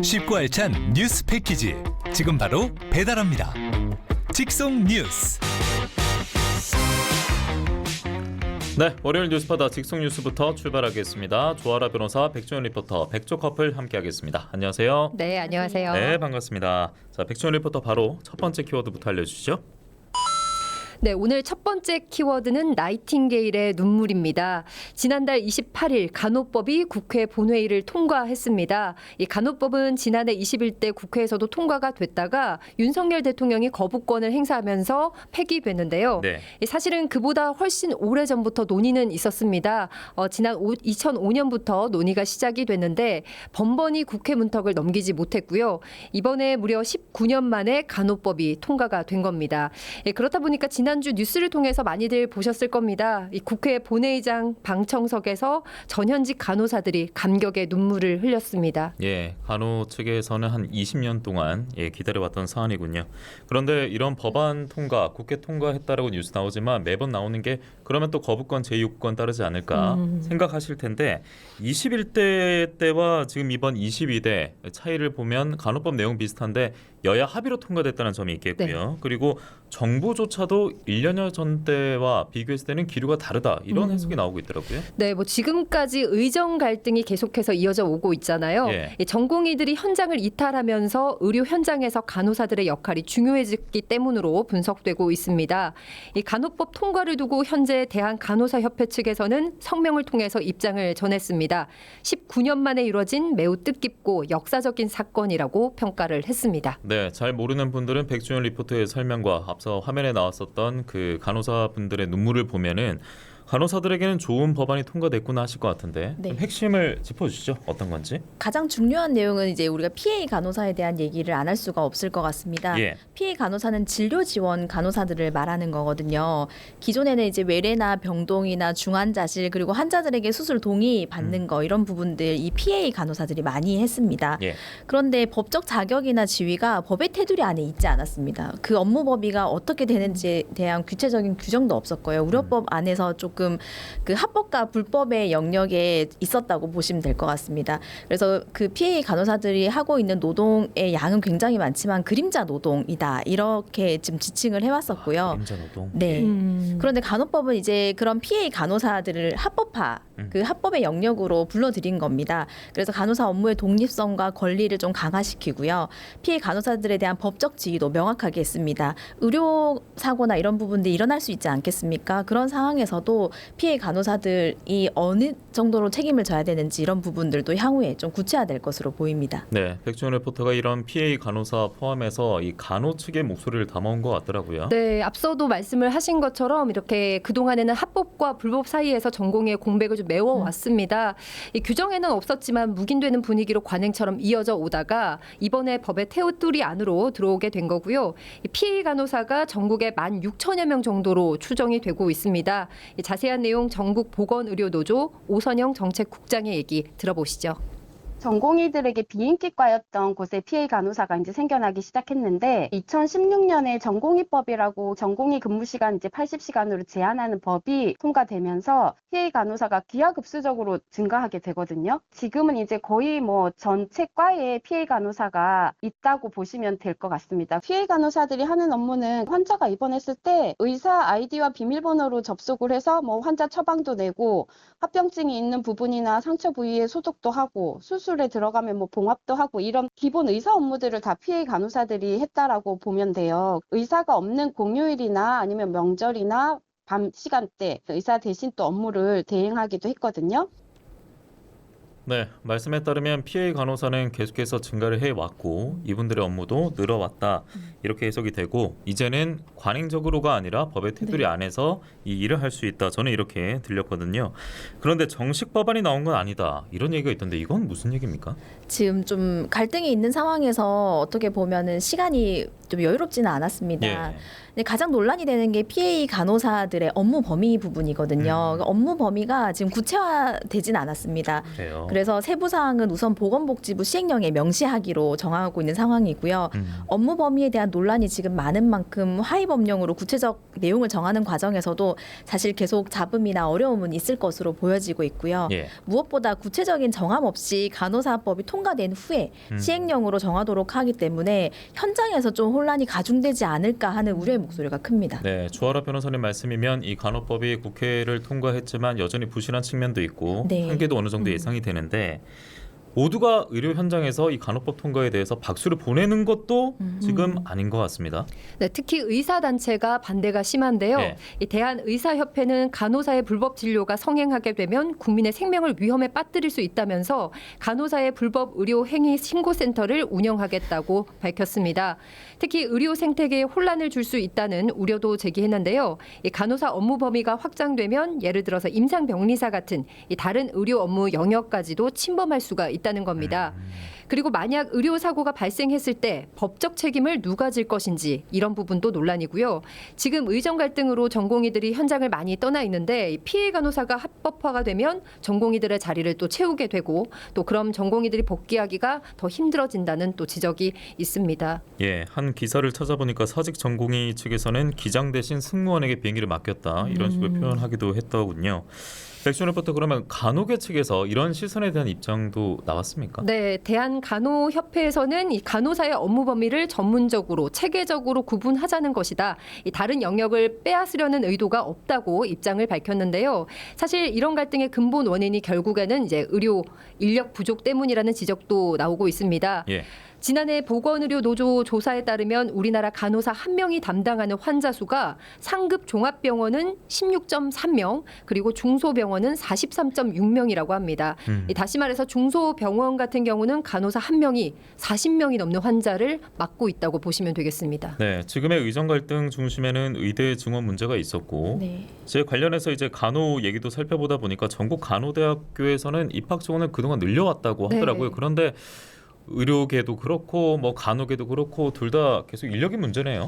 쉽고 알찬 뉴스 패키지 지금 바로 배달합니다. 직송 뉴스. 네, 월요일 뉴스파다 직송 뉴스부터 출발하겠습니다. 조아라 변호사, 백종원 리포터, 백조 커플 함께하겠습니다. 안녕하세요. 네, 안녕하세요. 네, 반갑습니다. 자, 백종원 리포터 바로 첫 번째 키워드부터 알려주시죠. 네, 오늘 첫 번째 키워드는 나이팅게일의 눈물입니다. 지난달 28일 간호법이 국회 본회의를 통과했습니다. 이 간호법은 지난해 21대 국회에서도 통과가 됐다가 윤석열 대통령이 거부권을 행사하면서 폐기됐는데요. 네. 사실은 그보다 훨씬 오래전부터 논의는 있었습니다. 지난 2005년부터 논의가 시작이 됐는데 번번이 국회 문턱을 넘기지 못했고요. 이번에 무려 19년 만에 간호법이 통과가 된 겁니다. 그렇다 보니까 지난주 뉴스를 통해서 많이들 보셨을 겁니다. 이 국회 본회의장 방청석에서 전현직 간호사들이 감격의 눈물을 흘렸습니다. 예, 간호 측에서는 한 20년 동안 기다려왔던 사안이군요. 그런데 이런 법안 통과, 국회 통과했다라고 뉴스 나오지만 매번 나오는 게 그러면 또 거부권, 제6권 따르지 않을까 생각하실 텐데 21대 때와 지금 이번 22대 차이를 보면 간호법 내용 비슷한데 여야 합의로 통과됐다는 점이 있겠고요. 네. 그리고 정부조차도 1년여 전 때와 비교했을 때는 기류가 다르다 이런 해석이 나오고 있더라고요. 네, 뭐 지금까지 의정 갈등이 계속해서 이어져 오고 있잖아요. 예. 이 전공의들이 현장을 이탈하면서 의료 현장에서 간호사들의 역할이 중요해졌기 때문으로 분석되고 있습니다. 이 간호법 통과를 두고 현재 대한간호사협회 측에서는 성명을 통해서 입장을 전했습니다. 19년 만에 이뤄진 매우 뜻깊고 역사적인 사건이라고 평가를 했습니다. 네, 잘 모르는 분들은 백주연 리포터의 설명과 앞서 화면에 나왔었던 그 간호사분들의 눈물을 보면은 간호사들에게는 좋은 법안이 통과됐구나 하실 것 같은데 네. 좀 핵심을 짚어주시죠. 어떤 건지. 가장 중요한 내용은 이제 우리가 PA 간호사에 대한 얘기를 안 할 수가 없을 것 같습니다. 예. PA 간호사는 진료 지원 간호사들을 말하는 거거든요. 기존에는 이제 외래나 병동이나 중환자실 그리고 환자들에게 수술 동의 받는 거 이런 부분들 이 PA 간호사들이 많이 했습니다. 예. 그런데 법적 자격이나 지위가 법의 테두리 안에 있지 않았습니다. 그 업무 범위가 어떻게 되는지에 대한 구체적인 규정도 없었고요. 의료법 안에서 조금 그 합법과 불법의 영역에 있었다고 보시면 될 것 같습니다. 그래서 그 PA 간호사들이 하고 있는 노동의 양은 굉장히 많지만 그림자 노동이다 이렇게 지금 지칭을 해왔었고요. 그림자 노동. 네. 그런데 간호법은 이제 그런 PA 간호사들을 합법화, 그 합법의 영역으로 불러들인 겁니다. 그래서 간호사 업무의 독립성과 권리를 좀 강화시키고요. PA 간호사들에 대한 법적 지위도 명확하게 했습니다. 의료 사고나 이런 부분들이 일어날 수 있지 않겠습니까? 그런 상황에서도 PA 간호사들이 어느 정도로 책임을 져야 되는지 이런 부분들도 향후에 좀 구체화될 것으로 보입니다. 네, 백주연 리포터가 이런 PA 간호사 포함해서 이 간호 측의 목소리를 담아온 것 같더라고요. 네, 앞서도 말씀을 하신 것처럼 이렇게 그동안에는 합법과 불법 사이에서 전공의 공백을 좀 메워왔습니다. 이 규정에는 없었지만 묵인되는 분위기로 관행처럼 이어져 오다가 이번에 법의 테두리 안으로 들어오게 된 거고요. 이 PA 간호사가 전국에 16,000여 명 정도로 추정이 되고 있습니다. 이 자세한 내용 전국보건의료노조 오선영 정책국장의 얘기 들어보시죠. 전공의들에게 비인기과였던 곳에 PA 간호사가 이제 생겨나기 시작했는데 2016년에 전공의법이라고 전공의 근무 시간 이제 80시간으로 제한하는 법이 통과되면서 PA 간호사가 기하급수적으로 증가하게 되거든요. 지금은 이제 거의 뭐 전체 과에 PA 간호사가 있다고 보시면 될 것 같습니다. PA 간호사들이 하는 업무는 환자가 입원했을 때 의사 아이디와 비밀번호로 접속을 해서 뭐 환자 처방도 내고 합병증이 있는 부분이나 상처 부위에 소독도 하고 수술에 들어가면 뭐 봉합도 하고 이런 기본 의사 업무들을 다 PA 간호사들이 했다라고 보면 돼요. 의사가 없는 공휴일이나 아니면 명절이나 밤 시간대 의사 대신 또 업무를 대행하기도 했거든요. 네, 말씀에 따르면 PA 간호사는 계속해서 증가를 해왔고 이분들의 업무도 늘어왔다 이렇게 해석이 되고 이제는 관행적으로가 아니라 법의 테두리 안에서 이 일을 할 수 있다. 저는 이렇게 들렸거든요. 그런데 정식 법안이 나온 건 아니다 이런 얘기가 있던데 이건 무슨 얘기입니까? 지금 좀 갈등이 있는 상황에서 어떻게 보면은 시간이 좀 여유롭지는 않았습니다. 예. 근데 가장 논란이 되는 게 PA 간호사들의 업무 범위 부분이거든요. 그러니까 업무 범위가 지금 구체화되진 않았습니다. 그래요. 그래서 세부 사항은 우선 보건복지부 시행령에 명시하기로 정하고 있는 상황이고요. 업무 범위에 대한 논란이 지금 많은 만큼 하위 법령으로 구체적 내용을 정하는 과정에서도 사실 계속 잡음이나 어려움은 있을 것으로 보여지고 있고요. 예. 무엇보다 구체적인 정함 없이 간호사법이 통과된 후에 시행령으로 정하도록 하기 때문에 현장에서 좀 혼란이 가중되지 않을까 하는 우려의 목소리가 큽니다. 네, 조아라 변호사님 말씀이면 이 간호법이 국회를 통과했지만 여전히 부실한 측면도 있고 네. 한계도 어느 정도 예상이 되는데 모두가 의료 현장에서 이 간호법 통과에 대해서 박수를 보내는 것도 지금 아닌 것 같습니다. 네, 특히 의사 단체가 반대가 심한데요. 네. 이 대한의사협회는 간호사의 불법 진료가 성행하게 되면 국민의 생명을 위험에 빠뜨릴 수 있다면서 간호사의 불법 의료 행위 신고센터를 운영하겠다고 밝혔습니다. 특히 의료 생태계에 혼란을 줄 수 있다는 우려도 제기했는데요. 이 간호사 업무 범위가 확장되면 예를 들어서 임상병리사 같은 이 다른 의료 업무 영역까지도 침범할 수가 있다는 겁니다. 그리고 만약 의료 사고가 발생했을 때 법적 책임을 누가 질 것인지 이런 부분도 논란이고요. 지금 의정 갈등으로 전공의들이 현장을 많이 떠나 있는데 피해 간호사가 합법화가 되면 전공의들의 자리를 또 채우게 되고 또 그럼 전공의들이 복귀하기가 더 힘들어진다는 또 지적이 있습니다. 예, 한 기사를 찾아보니까 사직 전공의 측에서는 기장 대신 승무원에게 비행기를 맡겼다 이런 식으로 표현하기도 했더군요. 백준 리포터, 그러면 간호계 측에서 이런 시선에 대한 입장도 나왔습니까? 네, 대한간호협회에서는 이 간호사의 업무 범위를 전문적으로 체계적으로 구분하자는 것이다. 이 다른 영역을 빼앗으려는 의도가 없다고 입장을 밝혔는데요. 사실 이런 갈등의 근본 원인이 결국에는 이제 의료 인력 부족 때문이라는 지적도 나오고 있습니다. 예. 지난해 보건의료노조 조사에 따르면 우리나라 간호사 1명이 담당하는 환자 수가 상급 종합병원은 16.3명, 그리고 중소병원은 43.6명이라고 합니다. 다시 말해서 중소병원 같은 경우는 간호사 1명이 40명이 넘는 환자를 맡고 있다고 보시면 되겠습니다. 네, 지금의 의정 갈등 중심에는 의대 증원 문제가 있었고 네. 제 관련해서 이제 간호 얘기도 살펴보다 보니까 전국 간호대학교에서는 입학 지원을 그동안 늘려왔다고 하더라고요. 네. 그런데 의료계도 그렇고 뭐 간호계도 그렇고 둘 다 계속 인력이 문제네요.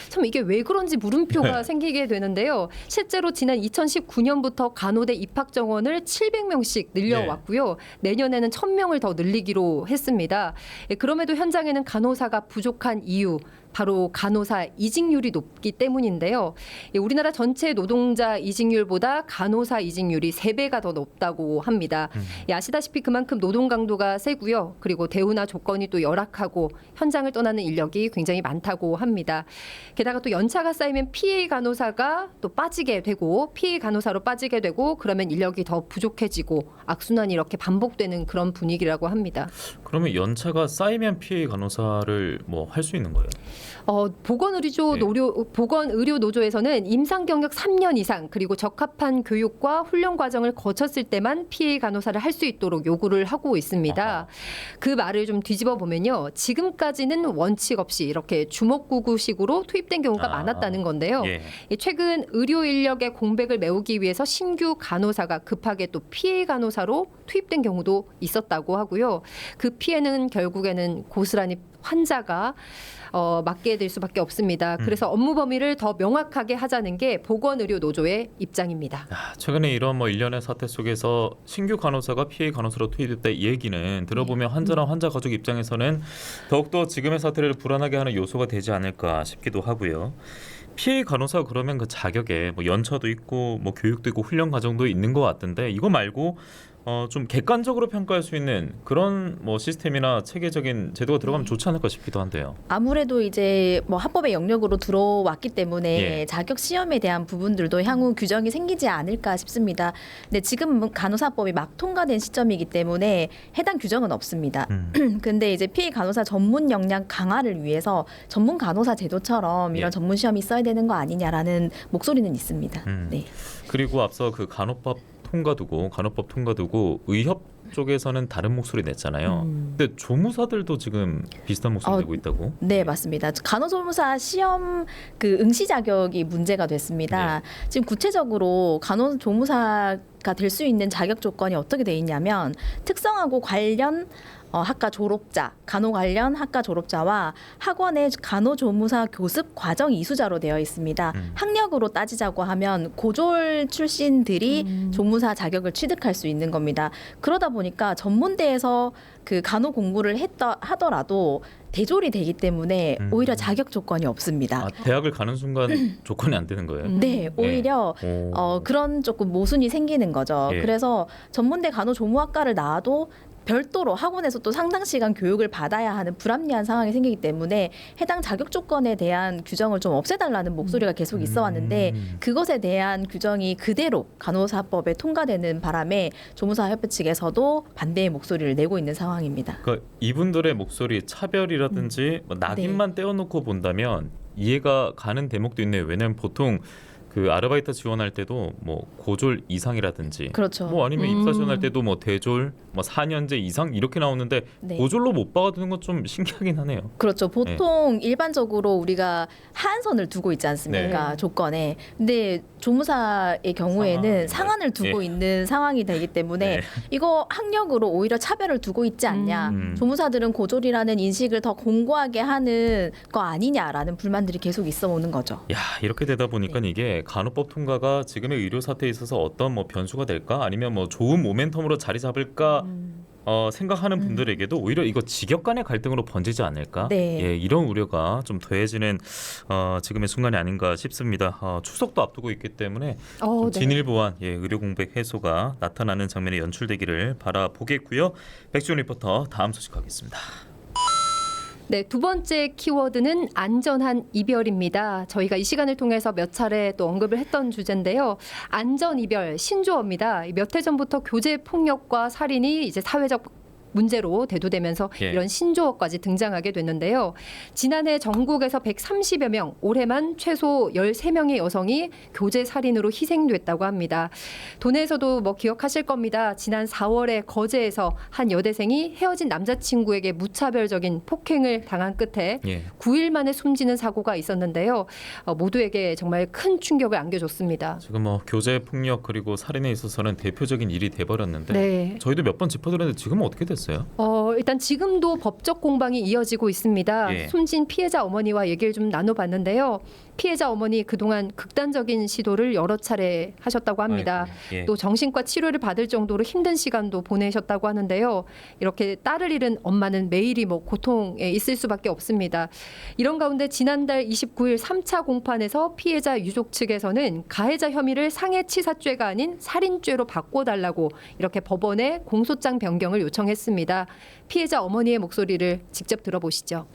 참 이게 왜 그런지 물음표가 네. 생기게 되는데요. 실제로 지난 2019년부터 간호대 입학 정원을 700명씩 늘려왔고요. 내년에는 1000명을 더 늘리기로 했습니다. 그럼에도 현장에는 간호사가 부족한 이유, 바로 간호사 이직률이 높기 때문인데요. 우리나라 전체 노동자 이직률보다 간호사 이직률이 3배가 더 높다고 합니다. 아시다시피 그만큼 노동 강도가 세고요. 그리고 대우나 조건이 또 열악하고 현장을 떠나는 인력이 굉장히 많다고 합니다. 게다가 또 연차가 쌓이면 PA 간호사가 또 빠지게 되고 PA 간호사로 빠지게 되고 그러면 인력이 더 부족해지고 악순환이 이렇게 반복되는 그런 분위기라고 합니다. 그러면 연차가 쌓이면 PA 간호사를 뭐 할 수 있는 거예요? 보건의료노조에서는 임상 경력 3년 이상 그리고 적합한 교육과 훈련 과정을 거쳤을 때만 PA 간호사를 할 수 있도록 요구를 하고 있습니다. 아하. 그 말을 좀 뒤집어 보면요. 지금까지는 원칙 없이 이렇게 주먹구구식으로 투입된 경우가 많았다는 건데요. 예. 최근 의료 인력의 공백을 메우기 위해서 신규 간호사가 급하게 또 PA 간호사로 투입된 경우도 있었다고 하고요. 그 피해는 결국에는 고스란히 환자가 맡게 될 수밖에 없습니다. 그래서 업무 범위를 더 명확하게 하자는 게 보건의료노조의 입장입니다. 최근에 이런 뭐 일련의 사태 속에서 신규 간호사가 PA 간호사로 투입됐다 이 얘기는 들어보면 환자나 환자 가족 입장에서는 더욱더 지금의 사태를 불안하게 하는 요소가 되지 않을까 싶기도 하고요. PA 간호사 그러면 그 자격에 뭐 연차도 있고 뭐 교육도 있고 훈련 과정도 있는 것 같은데 이거 말고 좀 객관적으로 평가할 수 있는 그런 뭐 시스템이나 체계적인 제도가 들어가면 좋지 않을까 싶기도 한데요. 아무래도 이제 뭐 합법의 영역으로 들어왔기 때문에 예. 자격 시험에 대한 부분들도 향후 규정이 생기지 않을까 싶습니다. 근데 지금 간호사법이 막 통과된 시점이기 때문에 해당 규정은 없습니다. 근데 이제 PA 간호사 전문 역량 강화를 위해서 전문 간호사 제도처럼 이런 예. 전문 시험이 있어야 되는 거 아니냐라는 목소리는 있습니다. 네. 그리고 앞서 그 간호법 통과두고 의협 쪽에서는 다른 목소리 냈잖아요. 근데 조무사들도 지금 비슷한 목소리 내고 있다고? 네, 맞습니다. 간호조무사 시험 그 응시 자격이 문제가 됐습니다. 지금 구체적으로 간호조무사가 될 수 있는 자격 조건이 어떻게 돼 있냐면 특성하고 관련 학과 졸업자, 간호 관련 학과 졸업자와 학원의 간호조무사 교습 과정 이수자로 되어 있습니다. 학력으로 따지자고 하면 고졸 출신들이 조무사 자격을 취득할 수 있는 겁니다. 그러다 보니까 전문대에서 그 간호 공부를 하더라도 대졸이 되기 때문에 오히려 자격 조건이 없습니다. 대학을 가는 순간 조건이 안 되는 거예요? 네, 오히려 그런 조금 모순이 생기는 거죠. 예. 그래서 전문대 간호조무학과를 나와도 별도로 학원에서 또 상당 시간 교육을 받아야 하는 불합리한 상황이 생기기 때문에 해당 자격 조건에 대한 규정을 좀 없애달라는 목소리가 계속 있어 왔는데 그것에 대한 규정이 그대로 간호사법에 통과되는 바람에 조무사협회 측에서도 반대의 목소리를 내고 있는 상황입니다. 그러니까 이분들의 목소리 차별이라든지 뭐 낙인만 떼어놓고 본다면 이해가 가는 대목도 있네요. 왜냐하면 보통 그 아르바이트 지원할 때도 뭐 고졸 이상이라든지 그렇죠. 뭐 아니면 입사 지원할 때도 뭐 대졸 뭐 4년제 이상 이렇게 나오는데 네. 고졸로 못 받아두는 건 좀 신기하긴 하네요. 그렇죠. 보통 일반적으로 우리가 하한선을 두고 있지 않습니까? 네. 조건에. 근데 조무사의 경우에는 상한을 두고 예. 있는 상황이 되기 때문에 네. 이거 학력으로 오히려 차별을 두고 있지 않냐. 조무사들은 고졸이라는 인식을 더 공고하게 하는 거 아니냐라는 불만들이 계속 있어 오는 거죠. 야, 이렇게 되다 보니까 이게 간호법 통과가 지금의 의료 사태에 있어서 어떤 뭐 변수가 될까 아니면 뭐 좋은 모멘텀으로 자리 잡을까 생각하는 분들에게도 오히려 이거 직역 간의 갈등으로 번지지 않을까? 네. 예, 이런 우려가 좀 더해지는 지금의 순간이 아닌가 싶습니다. 추석도 앞두고 있기 때문에 좀 네. 진일보한 의료 공백 해소가 나타나는 장면이 연출되기를 바라보겠고요. 백지훈 리포터 다음 소식 가겠습니다. 네, 두 번째 키워드는 안전한 이별입니다. 저희가 이 시간을 통해서 몇 차례 또 언급을 했던 주제인데요. 안전 이별 신조어입니다. 몇 해 전부터 교제 폭력과 살인이 이제 사회적 문제로 대두되면서 예. 이런 신조어까지 등장하게 됐는데요. 지난해 전국에서 130여 명, 올해만 최소 13명의 여성이 교제 살인으로 희생됐다고 합니다. 도내에서도 뭐 기억하실 겁니다. 지난 4월에 거제에서 한 여대생이 헤어진 남자친구에게 무차별적인 폭행을 당한 끝에 9일 만에 숨지는 사고가 있었는데요. 모두에게 정말 큰 충격을 안겨줬습니다. 지금 뭐 교제 폭력 그리고 살인에 있어서는 대표적인 일이 돼버렸는데 네. 저희도 몇 번 짚어드렸는데 지금은 어떻게 됐어요? 일단 지금도 법적 공방이 이어지고 있습니다. 예. 숨진 피해자 어머니와 얘기를 좀 나눠봤는데요. 피해자 어머니 그동안 극단적인 시도를 여러 차례 하셨다고 합니다. 아이고, 예. 또 정신과 치료를 받을 정도로 힘든 시간도 보내셨다고 하는데요. 이렇게 딸을 잃은 엄마는 매일이 뭐 고통에 있을 수밖에 없습니다. 이런 가운데 지난달 29일 3차 공판에서 피해자 유족 측에서는 가해자 혐의를 상해치사죄가 아닌 살인죄로 바꿔달라고 이렇게 법원에 공소장 변경을 요청했습니다. 피해자 어머니의 목소리를 직접 들어보시죠.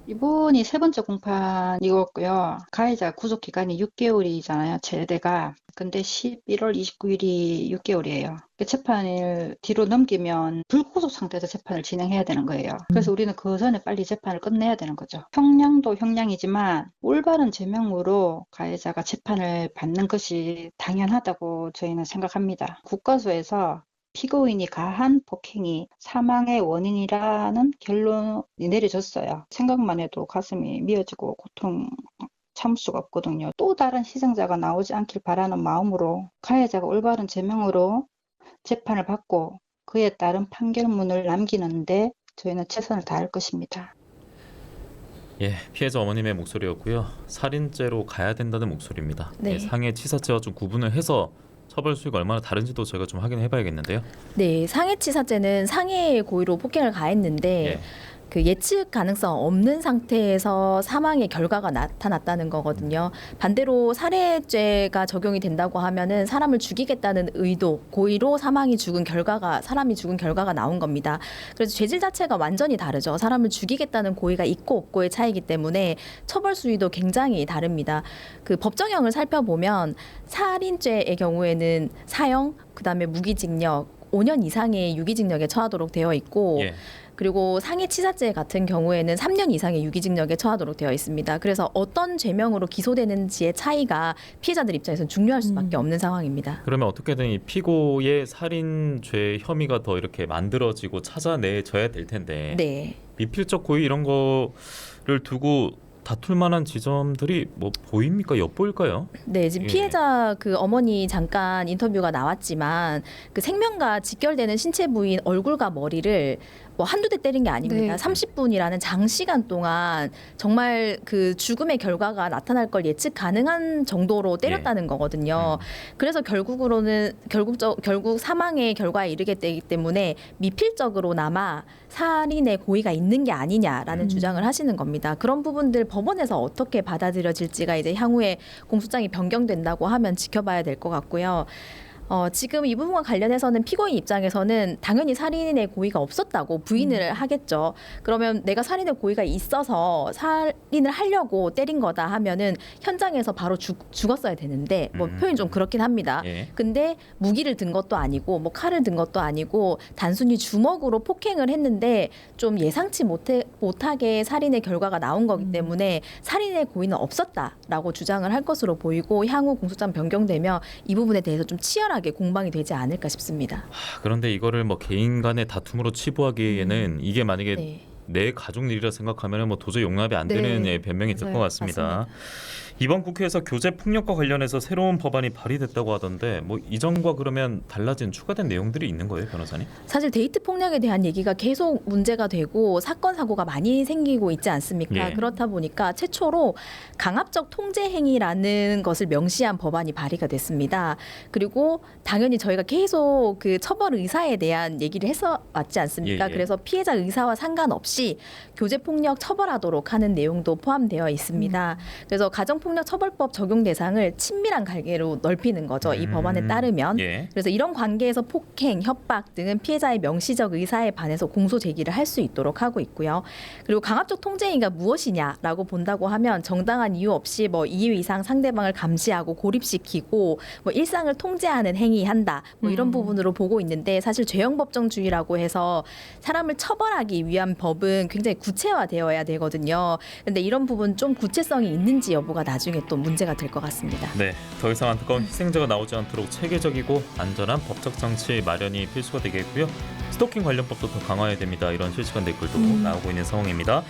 이번이 세 번째 공판이었고요. 가해자 구속 기간이 6개월이잖아요, 최대가. 근데 11월 29일이 6개월이에요. 재판을 뒤로 넘기면 불구속 상태에서 재판을 진행해야 되는 거예요. 그래서 우리는 그 전에 빨리 재판을 끝내야 되는 거죠. 형량도 형량이지만 올바른 제명으로 가해자가 재판을 받는 것이 당연하다고 저희는 생각합니다. 국가수에서 피고인이 가한 폭행이 사망의 원인이라는 결론이 내려졌어요. 생각만 해도 가슴이 미어지고 고통 참을 수가 없거든요. 또 다른 희생자가 나오지 않길 바라는 마음으로 가해자가 올바른 제명으로 재판을 받고 그에 따른 판결문을 남기는데 저희는 최선을 다할 것입니다. 예, 피해자 어머님의 목소리였고요. 살인죄로 가야 된다는 목소리입니다. 네. 예, 상해치사죄와 좀 구분을 해서 처벌 수위가 얼마나 다른지도 저희가 좀 확인해봐야겠는데요. 네, 상해치사죄는 상해의 고의로 폭행을 가했는데 예. 그 예측 가능성 없는 상태에서 사망의 결과가 나타났다는 거거든요. 반대로 살해죄가 적용이 된다고 하면은 사람을 죽이겠다는 의도, 고의로 사람이 죽은 결과가 나온 겁니다. 그래서 죄질 자체가 완전히 다르죠. 사람을 죽이겠다는 고의가 있고 없고의 차이기 때문에 처벌 수위도 굉장히 다릅니다. 그 법정형을 살펴보면 살인죄의 경우에는 사형, 그다음에 무기징역 5년 이상의 유기징역에 처하도록 되어 있고 예. 그리고 상해치사죄 같은 경우에는 3년 이상의 유기징역에 처하도록 되어 있습니다. 그래서 어떤 죄명으로 기소되는지의 차이가 피해자들 입장에서는 중요할 수밖에 없는 상황입니다. 그러면 어떻게든 이 피고의 살인죄 혐의가 더 이렇게 만들어지고 찾아내져야 될 텐데 네. 미필적 고의 이런 거를 두고 다툴 만한 지점들이 뭐 보입니까? 엿보일까요? 네, 지금 예. 피해자 그 어머니 잠깐 인터뷰가 나왔지만 그 생명과 직결되는 신체 부위인 얼굴과 머리를 뭐 한두 대 때린 게 아닙니다. 네. 30분이라는 장시간 동안 정말 그 죽음의 결과가 나타날 걸 예측 가능한 정도로 때렸다는 거거든요. 그래서 결국 사망의 결과에 이르게 되기 때문에 미필적으로나마 살인의 고의가 있는 게 아니냐라는 주장을 하시는 겁니다. 그런 부분들 법원에서 어떻게 받아들여질지가 이제 향후에 공소장이 변경된다고 하면 지켜봐야 될 것 같고요. 지금 이 부분과 관련해서는 피고인 입장에서는 당연히 살인의 고의가 없었다고 부인을 하겠죠. 그러면 내가 살인의 고의가 있어서 살인을 하려고 때린 거다 하면은 현장에서 바로 죽었어야 되는데 뭐 표현이 좀 그렇긴 합니다. 예. 근데 무기를 든 것도 아니고 뭐 칼을 든 것도 아니고 단순히 주먹으로 폭행을 했는데 좀 예상치 못하게 살인의 결과가 나온 거기 때문에 살인의 고의는 없었다라고 주장을 할 것으로 보이고 향후 공소장 변경되면 이 부분에 대해서 좀 치열하게 공방이 되지 않을까 싶습니다. 그런데 이거를 뭐 개인 간의 다툼으로 치부하기에는 이게 만약에 네. 내 가족 일이라 생각하면 뭐 도저히 용납이 안 되는 네. 예, 변명이 있을 맞아요. 것 같습니다. 맞습니다. 이번 국회에서 교제 폭력과 관련해서 새로운 법안이 발의됐다고 하던데 뭐 이전과 그러면 달라진 추가된 내용들이 있는 거예요, 변호사님? 사실 데이트 폭력에 대한 얘기가 계속 문제가 되고 사건 사고가 많이 생기고 있지 않습니까? 예. 그렇다 보니까 최초로 강압적 통제 행위라는 것을 명시한 법안이 발의가 됐습니다. 그리고 당연히 저희가 계속 그 처벌 의사에 대한 얘기를 해서 왔지 않습니까? 예, 예. 그래서 피해자 의사와 상관없이 교제 폭력 처벌하도록 하는 내용도 포함되어 있습니다. 그래서 가정폭력 처벌법 적용 대상을 친밀한 관계로 넓히는 거죠. 이 법안에 따르면. 예. 그래서 이런 관계에서 폭행, 협박 등은 피해자의 명시적 의사에 반해서 공소 제기를 할 수 있도록 하고 있고요. 그리고 강압적 통제 행위가 무엇이냐라고 본다고 하면 정당한 이유 없이 뭐 2회 이상 상대방을 감시하고 고립시키고 뭐 일상을 통제하는 행위한다. 뭐 이런 부분으로 보고 있는데 사실 죄형 법정주의라고 해서 사람을 처벌하기 위한 법은 굉장히 구체화되어야 되거든요. 근데 이런 부분 좀 구체성이 있는지 여부가 나중에 또 문제가 될 것 같습니다. 네, 더 이상 안타까운 희생자가 나오지 않도록 체계적이고 안전한 법적 장치 마련이 필수가 되겠고요. 스토킹 관련법도 더 강화해야 됩니다. 이런 실시간 댓글도 나오고 있는 상황입니다.